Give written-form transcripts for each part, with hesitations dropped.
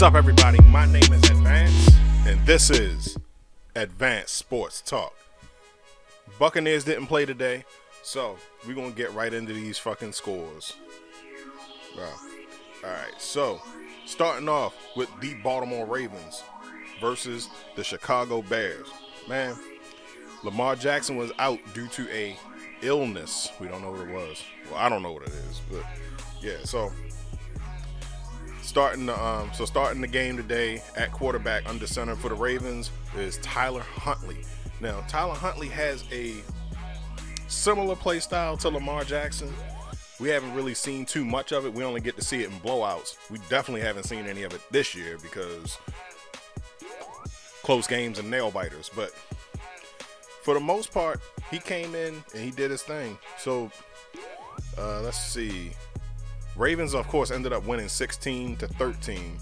up, everybody? My name is Advance, and this is Advanced Sports Talk. Buccaneers didn't play today, so we're going to get right into these fucking scores. Alright, so starting off with the Baltimore Ravens versus the Chicago Bears. Man, Lamar Jackson was out due to a illness. We don't know what it was. Well, I don't know what it is, but yeah, so starting the game today at quarterback under center for the Ravens is Tyler Huntley. Now, Tyler Huntley has a similar play style to Lamar Jackson. We haven't really seen too much of it. We only get to see it in blowouts. We definitely haven't seen any of it this year because close games and nail biters. But for the most part, he came in and he did his thing. So let's see. Ravens, of course, ended up winning 16-13.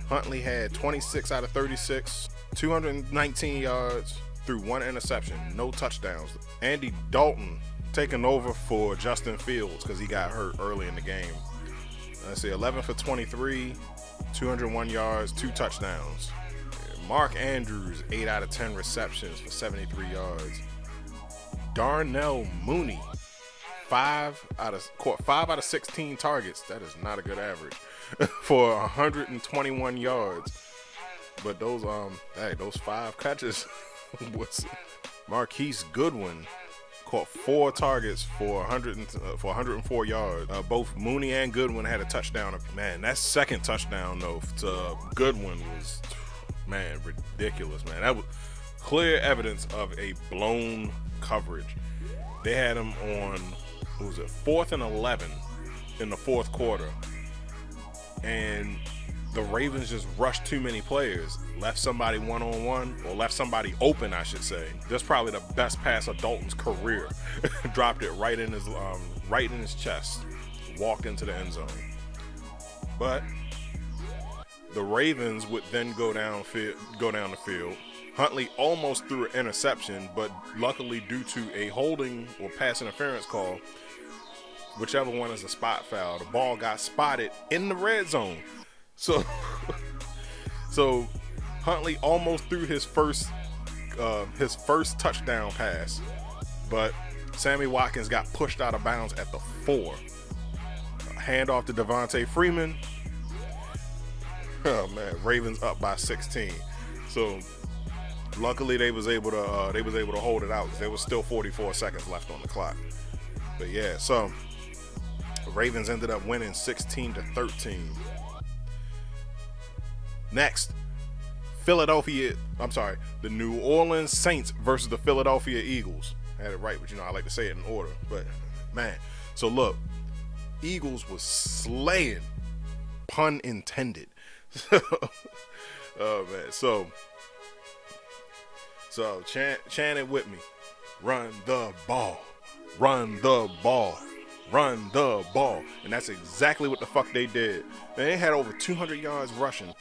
Huntley had 26 out of 36, 219 yards through one interception, no touchdowns. Andy Dalton taking over for Justin Fields because he got hurt early in the game. Let's see, 11 for 23, 201 yards, 2 touchdowns. Mark Andrews, 8 out of 10 receptions for 73 yards. Darnell Mooney, 5 out of 16 targets. That is not a good average for 121 yards. But those 5 catches was Marquise Goodwin caught 4 targets for 104 yards. Both Mooney and Goodwin had a touchdown. Man, that second touchdown though to Goodwin was, man, ridiculous, man. That was clear evidence of a blown coverage. They had him on, what was it, 4th and 11 in the fourth quarter, and the Ravens just rushed too many players, left somebody one-on-one, or left somebody open, I should say. That's probably the best pass of Dalton's career. Dropped it right in his chest, walked into the end zone. But the Ravens would then go down the field. Huntley almost threw an interception, but luckily due to a holding or pass interference call, whichever one is a spot foul, the ball got spotted in the red zone. So Huntley almost threw his first touchdown pass, but Sammy Watkins got pushed out of bounds at the 4. Handoff to Devontae Freeman. Oh man, Ravens up by 16. So luckily they was able to hold it out because there was still 44 seconds left on the clock. But yeah, so the Ravens ended up winning 16-13. Next, the New Orleans Saints versus the Philadelphia Eagles. I had it right, but I like to say it in order. But man, so look, Eagles was slaying, pun intended. Oh man, so chant it with me. Run the ball, run the ball, run the ball. And that's exactly what the fuck they did. Man, they had over 200 yards rushing.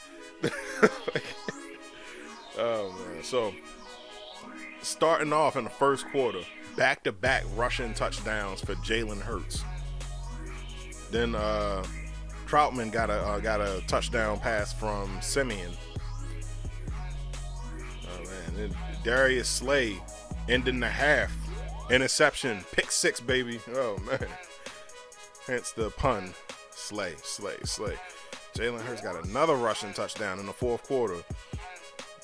Oh man, so starting off in the first quarter, back-to-back rushing touchdowns for Jalen Hurts. Then Troutman got a touchdown pass from Simeon. Oh man, then Darius Slay ending the half, interception, pick 6, baby. Oh man, hence the pun, slay. Jalen Hurts got another rushing touchdown in the fourth quarter.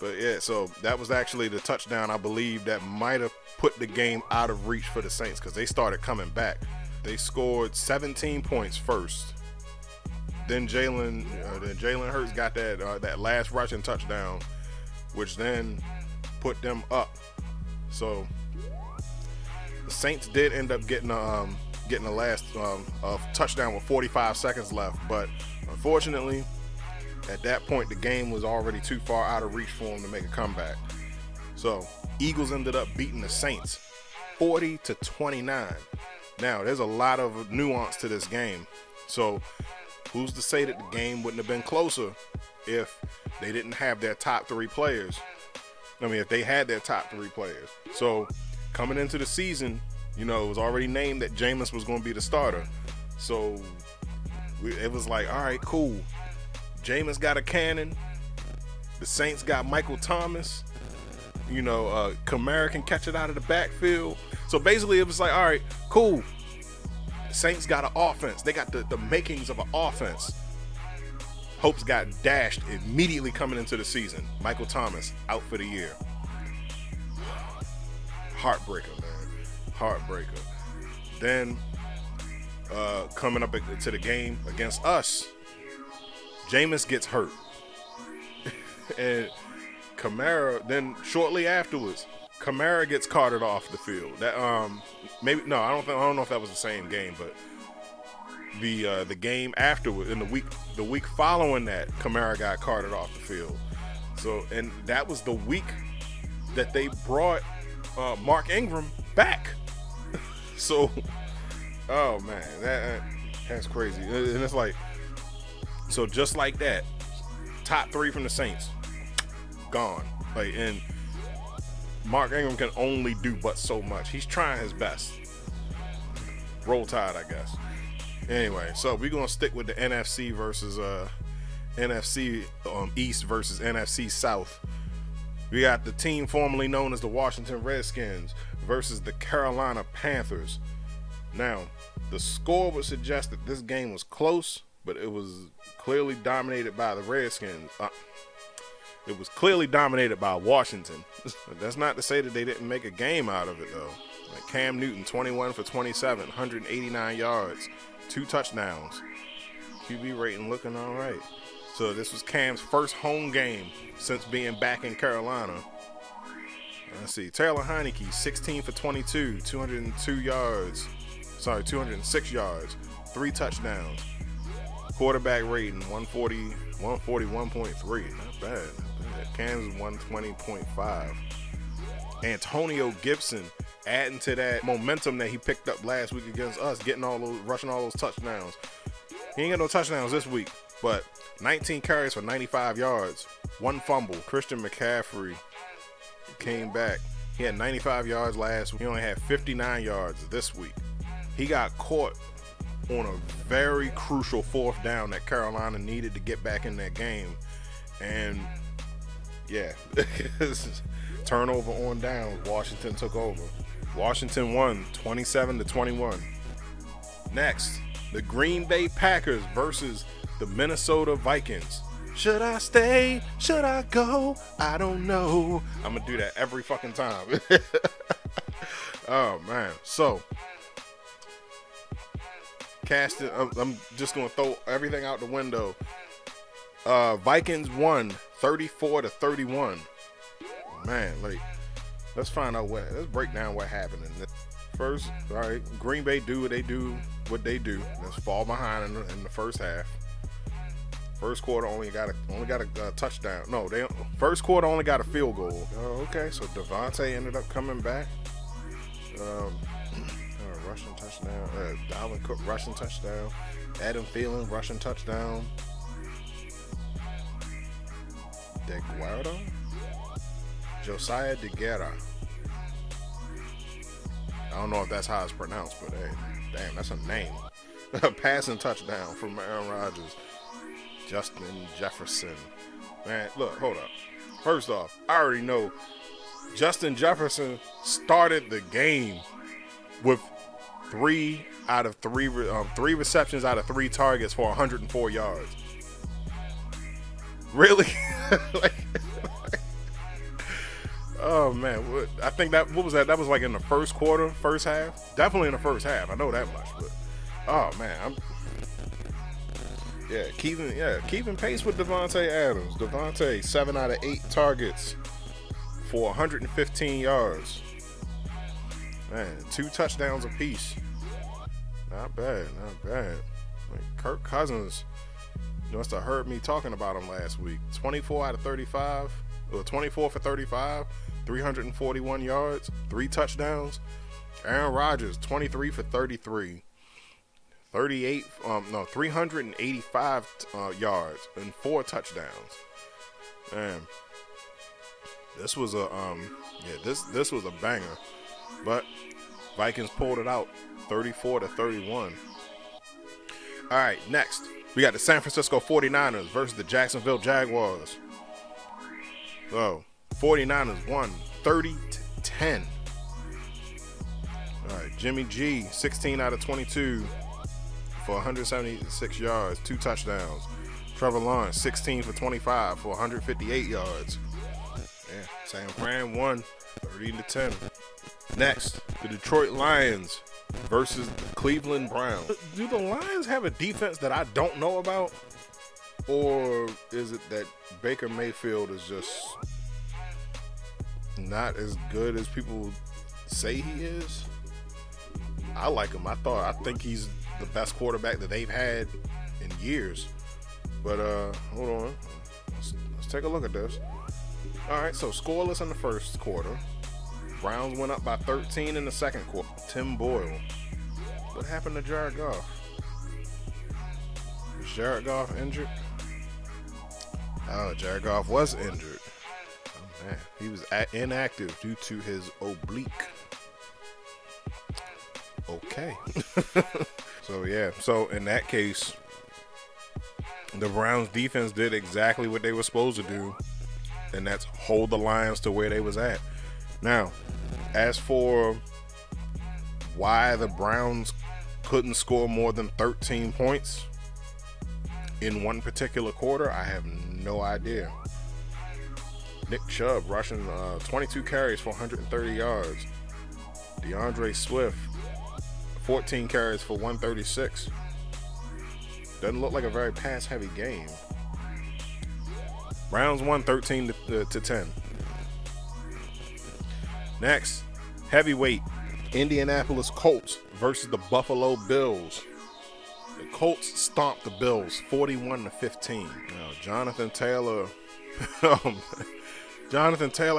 But yeah, so that was actually the touchdown, I believe, that might have put the game out of reach for the Saints because they started coming back. They scored 17 points first. Then Jalen Hurts got that last rushing touchdown, which then put them up. So the Saints did end up getting the last touchdown with 45 seconds left, but unfortunately, at that point, the game was already too far out of reach for them to make a comeback. So Eagles ended up beating the Saints 40-29. Now, there's a lot of nuance to this game. So who's to say that the game wouldn't have been closer if they didn't have their top 3 players? I mean, if they had their top 3 players. So coming into the season, it was already named that Jameis was going to be the starter. So it was like, all right, cool. Jameis got a cannon. The Saints got Michael Thomas. Kamara can catch it out of the backfield. So basically, it was like, all right, cool. The Saints got an offense. They got the makings of an offense. Hopes got dashed immediately coming into the season. Michael Thomas out for the year. Heartbreaker, man. Heartbreaker. Then coming up to the game against us, Jameis gets hurt. And Kamara, then shortly afterwards, Kamara gets carted off the field. That I don't know if that was the same game, but the game afterward, in the week following that, Kamara got carted off the field. So, and that was the week that they brought Mark Ingram back. So, oh man, that's crazy. And it's like, so just like that, top 3 from the Saints gone. Like, and Mark Ingram can only do but so much. He's trying his best. Roll Tide, I guess. Anyway, so we're gonna stick with the NFC versus NFC East versus NFC South. We got the team formerly known as the Washington Redskins versus the Carolina Panthers. Now, the score would suggest that this game was close, but it was clearly dominated by the Redskins. It was clearly dominated by Washington. That's not to say that they didn't make a game out of it, though. Like Cam Newton, 21 for 27, 189 yards, 2 touchdowns. QB rating looking all right. So this was Cam's first home game since being back in Carolina. Let's see. Taylor Heineke, 16 for 22, 206 yards, 3 touchdowns. Quarterback rating, 141.3. Not bad. Cam's 120.5. Antonio Gibson adding to that momentum that he picked up last week against us, rushing all those touchdowns. He ain't got no touchdowns this week, but 19 carries for 95 yards, 1 fumble. Christian McCaffrey came back. He had 95 yards last week. He only had 59 yards this week. He got caught on a very crucial 4th down that Carolina needed to get back in that game. And yeah, turnover on downs. Washington took over. Washington won 27-21. Next, the Green Bay Packers versus the Minnesota Vikings. Should I stay? Should I go? I don't know. I'm gonna do that every fucking time. Oh man. So I'm just gonna throw everything out the window. Vikings won 34-31. Man, like, let's break down what happened in this. First, all right, Green Bay do what they do. Let's fall behind in the first half. First quarter only got a touchdown. No, first quarter only got a field goal. Okay, so Devontae ended up coming back. Rushing touchdown. Dalvin Cook rushing touchdown. Adam Thielen rushing touchdown. DeGuardo? Josiah DeGuerra. I don't know if that's how it's pronounced, but hey, damn, that's a name. A passing touchdown from Aaron Rodgers. Justin Jefferson. Man, look, hold up. First off, I already know Justin Jefferson started the game with 3 receptions out of 3 targets for 104 yards. Really? Oh man, I think what was that? That was like in the first quarter, first half. Definitely in the first half. I know that much. But oh man, keeping pace with Devontae Adams. Devontae 7 out of 8 targets for 115 yards. Man, 2 touchdowns apiece. Not bad. Like Kirk Cousins, you must have heard me talking about him last week. 24 out of 35, or 24 for 35, 341 yards, 3 touchdowns. Aaron Rodgers, 23 for 33, 385 yards and 4 touchdowns. Man, this was a this was a banger, but Vikings pulled it out, 34-31. All right, next We got the San Francisco 49ers versus the Jacksonville Jaguars. So, 49ers won 30-10. All right, Jimmy G, 16 out of 22 for 176 yards, 2 touchdowns. Trevor Lawrence, 16 for 25 for 158 yards. Yeah, San Fran won 30-10. Next, the Detroit Lions versus the Cleveland Browns. Do the Lions have a defense that I don't know about? Or is it that Baker Mayfield is just not as good as people say he is? I like him. I think he's the best quarterback that they've had in years. But hold on. Let's take a look at this. All right, so scoreless in the first quarter. Browns went up by 13 in the second quarter. Tim Boyle. What happened to Jared Goff? Was Jared Goff injured? Oh, Jared Goff was injured. Oh, man. He was inactive due to his oblique. Okay. So, yeah. So, in that case, the Browns defense did exactly what they were supposed to do, and that's hold the Lions to where they was at. Now, as for why the Browns couldn't score more than 13 points in one particular quarter, I have no idea. Nick Chubb rushing 22 carries for 130 yards. DeAndre Swift, 14 carries for 136. Doesn't look like a very pass-heavy game. Browns won 13-10. Next, heavyweight Indianapolis Colts versus the Buffalo Bills. The Colts stomped the Bills 41-15. Now, Jonathan Taylor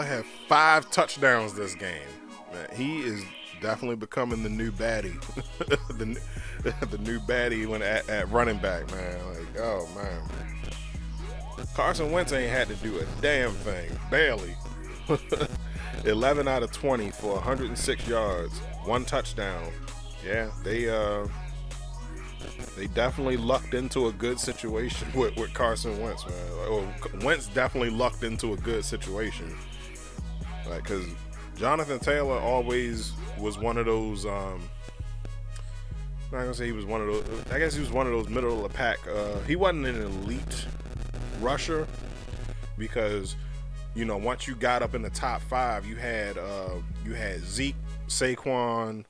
had 5 touchdowns this game. Man, he is definitely becoming the new baddie. the new baddie when at running back, man. Like, oh man. Carson Wentz ain't had to do a damn thing. Barely. 11 out of 20 for 106 yards, 1 touchdown. Yeah, they definitely lucked into a good situation with Carson Wentz, man. Or Wentz definitely lucked into a good situation. Like, because Jonathan Taylor always was one of those, I'm not going to say he was one of those, I guess he was one of those middle of the pack. He wasn't an elite rusher because, you know, once you got up in the top 5, you had Zeke, Saquon,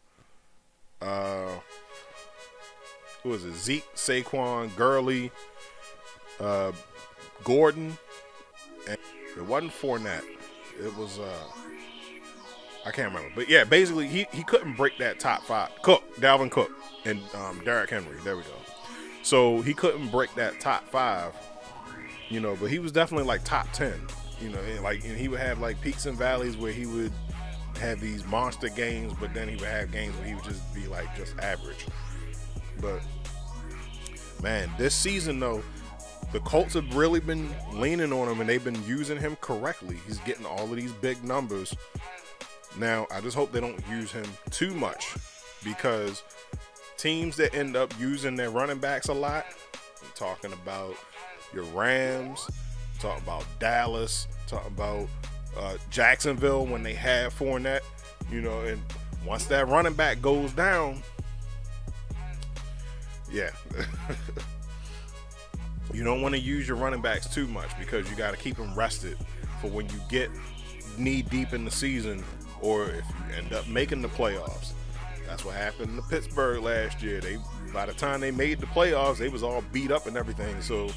who was it? Zeke, Saquon, Gurley, Gordon, and it wasn't Fournette. It was I can't remember, but yeah, basically he couldn't break that top 5. Dalvin Cook, and Derrick Henry. There we go. So he couldn't break that top 5, you know, but he was definitely like top 10. You know, and he would have like peaks and valleys where he would have these monster games, but then he would have games where he would just be like just average. But man, this season though, the Colts have really been leaning on him and they've been using him correctly. He's getting all of these big numbers. Now, I just hope they don't use him too much, because teams that end up using their running backs a lot, I'm talking about your Rams, talking about Dallas, talking about Jacksonville when they have Fournette, you know, and once that running back goes down, yeah. You don't want to use your running backs too much because you got to keep them rested for when you get knee deep in the season, or if you end up making the playoffs. That's what happened to Pittsburgh last year. By the time they made the playoffs, they was all beat up and everything. So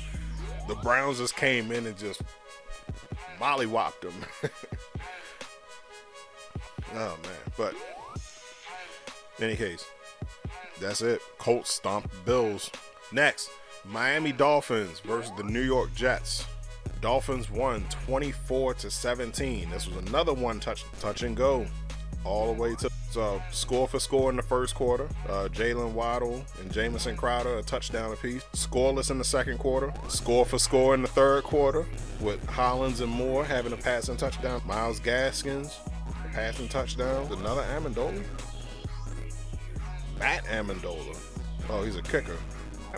the Browns just came in and just mollywopped them. Oh man! But in any case, that's it. Colts stomped the Bills. Next, Miami Dolphins versus the New York Jets. Dolphins won 24-17. This was another one touch and go all the way to score for score in the first quarter. Jalen Waddle and Jamison Crowder a touchdown apiece. Scoreless in the second quarter. Score for score in the third quarter with Hollins and Moore having a passing touchdown. Myles Gaskins a passing touchdown. Another Amendola. Matt Amendola. Oh, he's a kicker.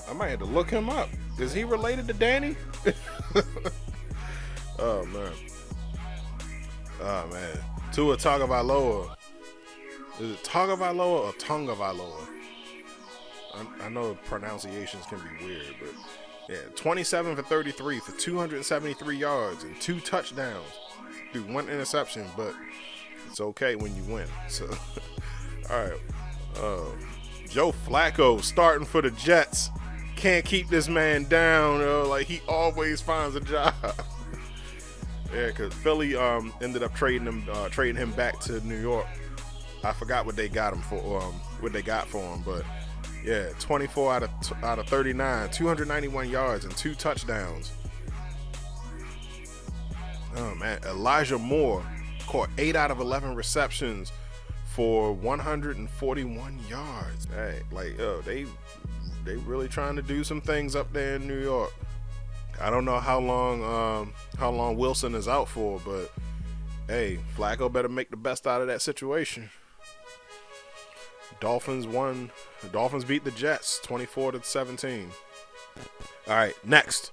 I might have to look him up. Is he related to Danny? Oh man. Oh man. Tua Tagovailoa. Is it Tagovailoa or Tagovailoa? I know pronunciations can be weird, but yeah, 27 for 33 for 273 yards and 2 touchdowns through 1 interception, but it's okay when you win. So, all right. Joe Flacco starting for the Jets. Can't keep this man down. Like, he always finds a job. Yeah, because Philly ended up trading him back to New York. I forgot what they got him for. What they got for him, but yeah, 24 out of 39, 291 yards and 2 touchdowns. Oh man, Elijah Moore caught 8 out of 11 receptions for 141 yards. Hey, like, they really trying to do some things up there in New York. I don't know how long Wilson is out for, but hey, Flacco better make the best out of that situation. Dolphins won. The Dolphins beat the Jets 24-17. All right, next,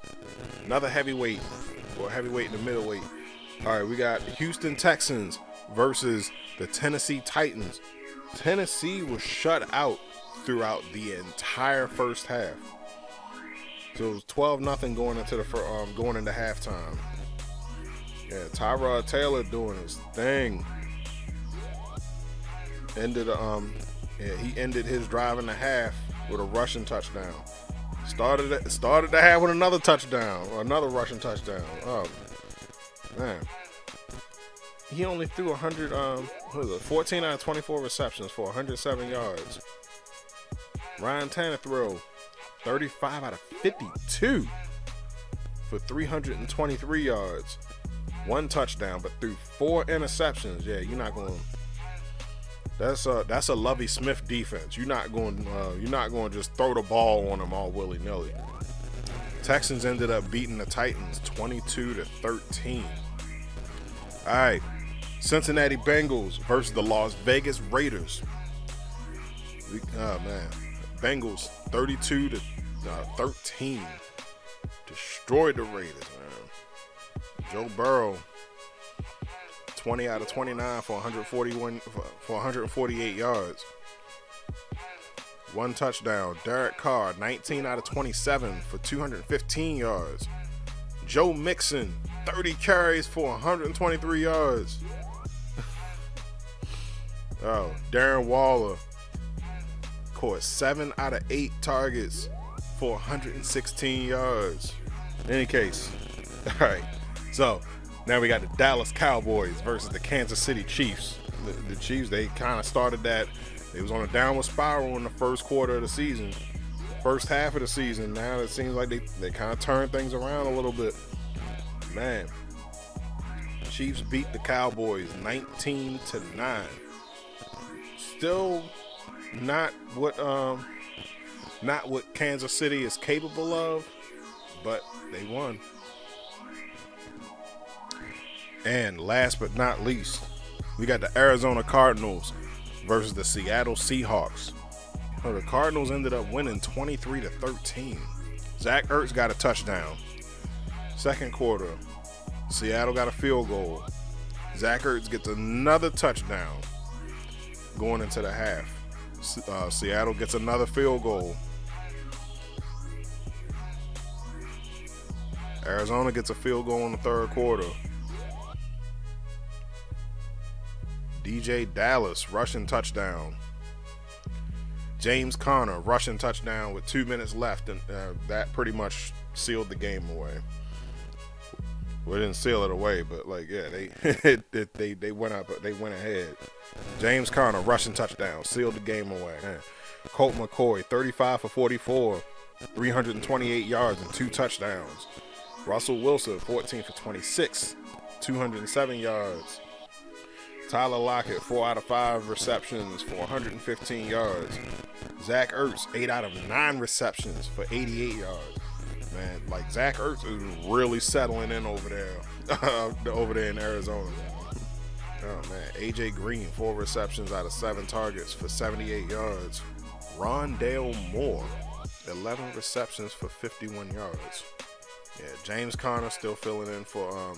another heavyweight, or heavyweight in the middleweight. All right, we got Houston Texans versus the Tennessee Titans. Tennessee was shut out throughout the entire first half. So it was 12-0 going into halftime. Yeah, Tyrod Taylor doing his thing. He ended his drive in the half with a rushing touchdown. Started the half with another touchdown, or another rushing touchdown. Oh man, he only threw 14 out of 24 receptions for 107 yards. Ryan Tannehill, 35 out of 52 for 323 yards, 1 touchdown, but threw 4 interceptions. Yeah, you're not going. That's a Lovie Smith defense. You're not going to just throw the ball on them all willy nilly. Texans ended up beating the Titans 22-13. All right, Cincinnati Bengals versus the Las Vegas Raiders. Oh man, Bengals 32-13 destroyed the Raiders, man. Joe Burrow 20 out of 29 for 148 yards. 1 touchdown. Derek Carr, 19 out of 27 for 215 yards. Joe Mixon, 30 carries for 123 yards. Oh, Darren Waller caught 7 out of 8 targets for 116 yards. In any case, all right, so now we got the Dallas Cowboys versus the Kansas City Chiefs. The Chiefs, they kind of started that. They was on a downward spiral in the first quarter of the season, first half of the season. Now it seems like they kind of turned things around a little bit. Man, Chiefs beat the Cowboys 19-9. Still not what Kansas City is capable of, but they won. And last but not least, we got the Arizona Cardinals versus the Seattle Seahawks. The Cardinals ended up winning 23-13. Zach Ertz got a touchdown. Second quarter, Seattle got a field goal. Zach Ertz gets another touchdown going into the half. Seattle gets another field goal. Arizona gets a field goal in the third quarter. DJ Dallas rushing touchdown. James Conner rushing touchdown with 2 minutes left, and that pretty much sealed the game away. We didn't seal it away, but like, yeah, they went up, they went ahead. James Conner rushing touchdown, sealed the game away. Colt McCoy 35 for 44, 328 yards and 2 touchdowns. Russell Wilson 14 for 26, 207 yards. Tyler Lockett 4 out of 5 receptions for 115 yards. Zach Ertz 8 out of 9 receptions for 88 yards. Man, like, Zach Ertz is really settling in over there in Arizona. Oh man, AJ Green 4 receptions out of 7 targets for 78 yards. Rondale Moore 11 receptions for 51 yards. Yeah, James Conner still filling in for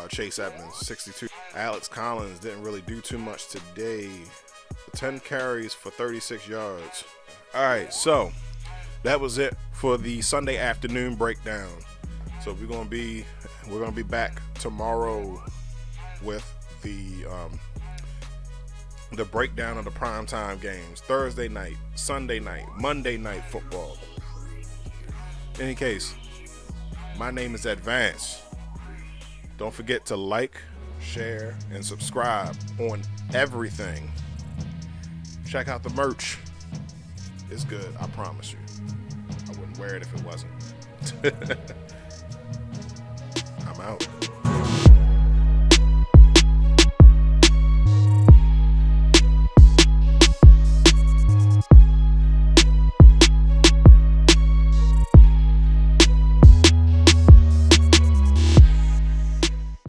Chase Edmonds, 62. Alex Collins didn't really do too much today. 10 carries for 36 yards. All right, so that was it for the Sunday afternoon breakdown. So we're gonna be back tomorrow with the breakdown of the primetime games: Thursday night, Sunday night, Monday night football. In any case, my name is Advance. Don't forget to like, share, and subscribe on everything. Check out the merch. It's good, I promise you. I wouldn't wear it if it wasn't. I'm out.